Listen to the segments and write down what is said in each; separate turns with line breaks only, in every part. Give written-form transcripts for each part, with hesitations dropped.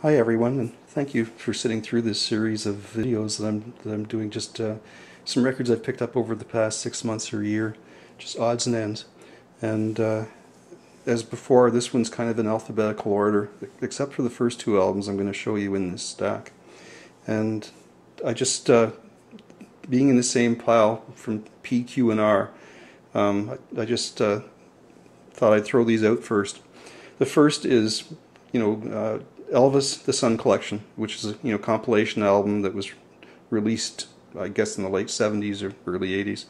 Hi everyone, and thank you for sitting through this series of videos that I'm doing. Just some records I've picked up over the past 6 months or a year, just odds and ends. And as before, this one's kind of in alphabetical order, except for the first two albums I'm going to show you in this stack. And I just being in the same pile from P, Q, and R, I just thought I'd throw these out first. The first is, Elvis The Sun Collection, which is a compilation album that was released, I guess, in the late 70s or early 80s,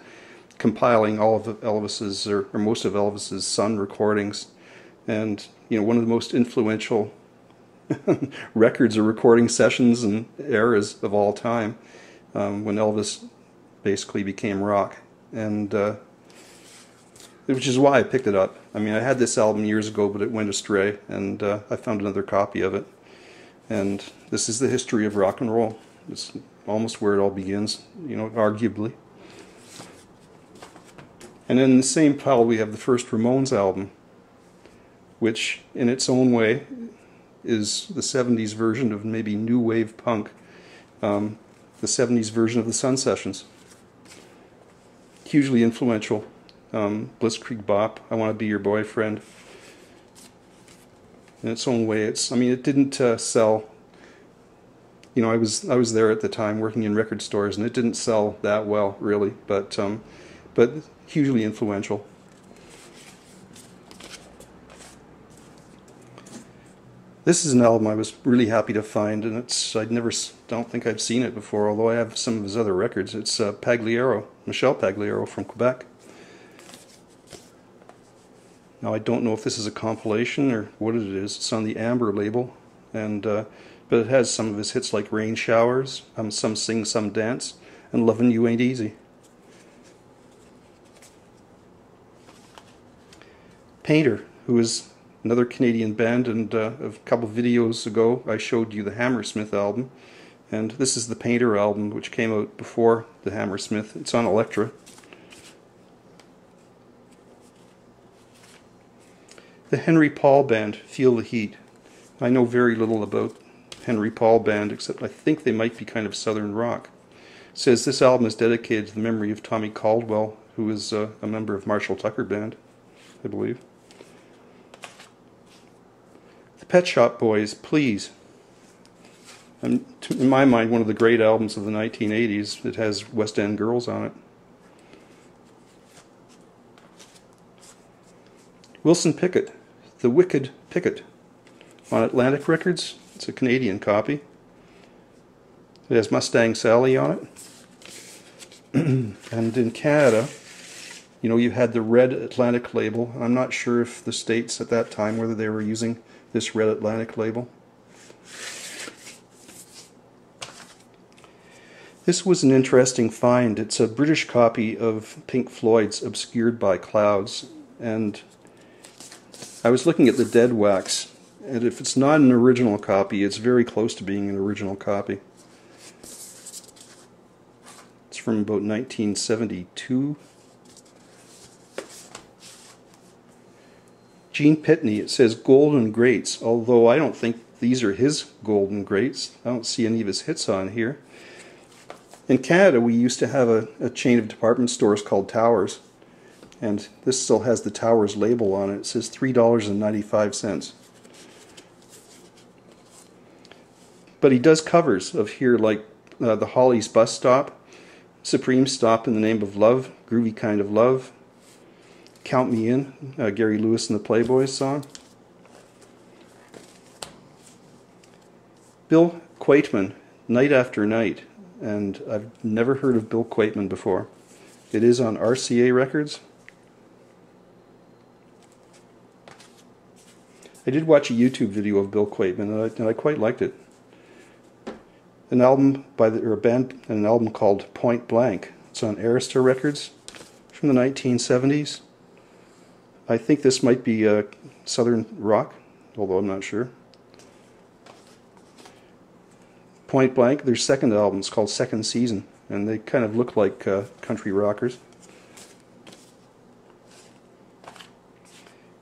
compiling all of Elvis's or most of Elvis's Sun recordings, and one of the most influential records or recording sessions and eras of all time, when Elvis basically became rock, and which is why I picked it up. I mean, I had this album years ago, but it went astray, and I found another copy of it. And this is the history of rock and roll. It's almost where it all begins, arguably. And in the same pile we have the first Ramones album, which in its own way is the 70s version of maybe new wave punk, the 70s version of the Sun Sessions. Hugely influential. Blitzkrieg Bop, I Want to Be Your Boyfriend. In its own way, it didn't sell. I was there at the time working in record stores, and it didn't sell that well, really, but hugely influential. This is an album I was really happy to find, and don't think I've seen it before, although I have some of his other records. It's Pagliaro, Michel Pagliaro from Quebec. Now I don't know if this is a compilation or what it is. It's on the Amber label, and but it has some of his hits like Rain Showers, Some Sing, Some Dance, and Lovin' You Ain't Easy. Painter, who is another Canadian band, and a couple of videos ago I showed you the Hammersmith album, and this is the Painter album, which came out before the Hammersmith. It's on Elektra. The Henry Paul Band, Feel the Heat. I know very little about Henry Paul Band, except I think they might be kind of southern rock. It says this album is dedicated to the memory of Tommy Caldwell, who is a member of Marshall Tucker Band, I believe. The Pet Shop Boys, Please. And in my mind, one of the great albums of the 1980s. It has West End Girls on it. Wilson Pickett, The Wicked Pickett, on Atlantic Records. It's a Canadian copy. It has Mustang Sally on it. And in Canada, you had the Red Atlantic label. I'm not sure if the States at that time, whether they were using this Red Atlantic label. This was an interesting find. It's a British copy of Pink Floyd's Obscured by Clouds, and I was looking at the dead wax, and if it's not an original copy, it's very close to being an original copy. It's from about 1972. Gene Pitney, it says Golden Greats, although I don't think these are his Golden Greats. I don't see any of his hits on here. In Canada, we used to have a chain of department stores called Towers, and this still has the Towers label on it. It says $3.95. But he does covers of here like the Hollies Bus Stop, Supreme Stop in the Name of Love, Groovy Kind of Love, Count Me In, Gary Lewis and the Playboys song. Bill Quaitman, Night After Night, and I've never heard of Bill Quaitman before. It is on RCA Records. I did watch a YouTube video of Bill Quaitman, and I quite liked it. An album an album called Point Blank. It's on Arista Records from the 1970s. I think this might be southern rock, although I'm not sure. Point Blank, their second album is called Second Season, and they kind of look like country rockers.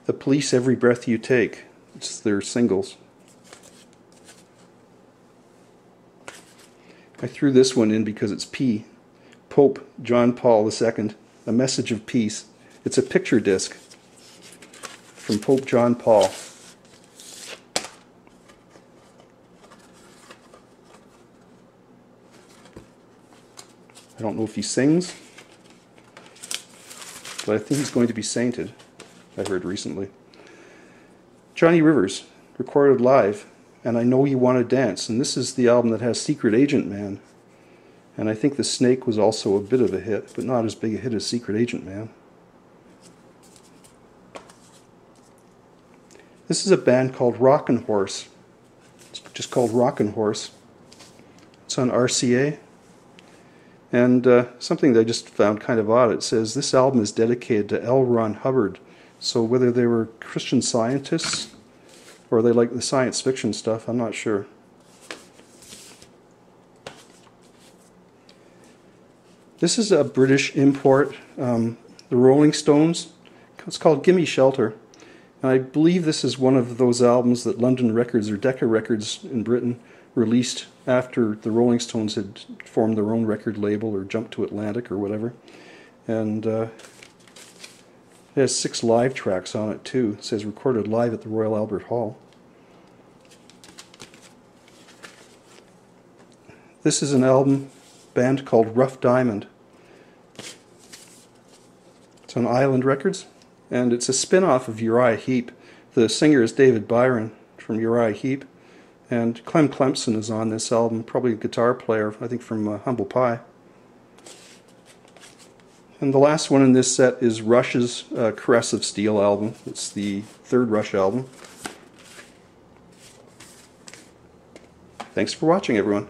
The Police, Every Breath You Take. It's their singles. I threw this one in because it's P. Pope John Paul II, A Message of Peace. It's a picture disc from Pope John Paul. I don't know if he sings, but I think he's going to be sainted, I heard recently. Johnny Rivers, recorded live, and I Know You Want to Dance, and this is the album that has Secret Agent Man. And I think The Snake was also a bit of a hit, but not as big a hit as Secret Agent Man. This is a band called Rockin' Horse. It's just called Rockin' Horse. It's on RCA. And something that I just found kind of odd, it says this album is dedicated to L. Ron Hubbard. So whether they were Christian Scientists or they like the science fiction stuff, I'm not sure. This is a British import, the Rolling Stones. It's called Gimme Shelter. And I believe this is one of those albums that London Records or Decca Records in Britain released after the Rolling Stones had formed their own record label or jumped to Atlantic or whatever. And it has 6 live tracks on it too. It says recorded live at the Royal Albert Hall. This is an album band called Rough Diamond. It's on Island Records, and it's a spin-off of Uriah Heep. The singer is David Byron from Uriah Heep, and Clem Clemson is on this album, probably a guitar player, I think from Humble Pie. And the last one in this set is Rush's Caress of Steel album. It's the 3rd Rush album. Thanks for watching, everyone.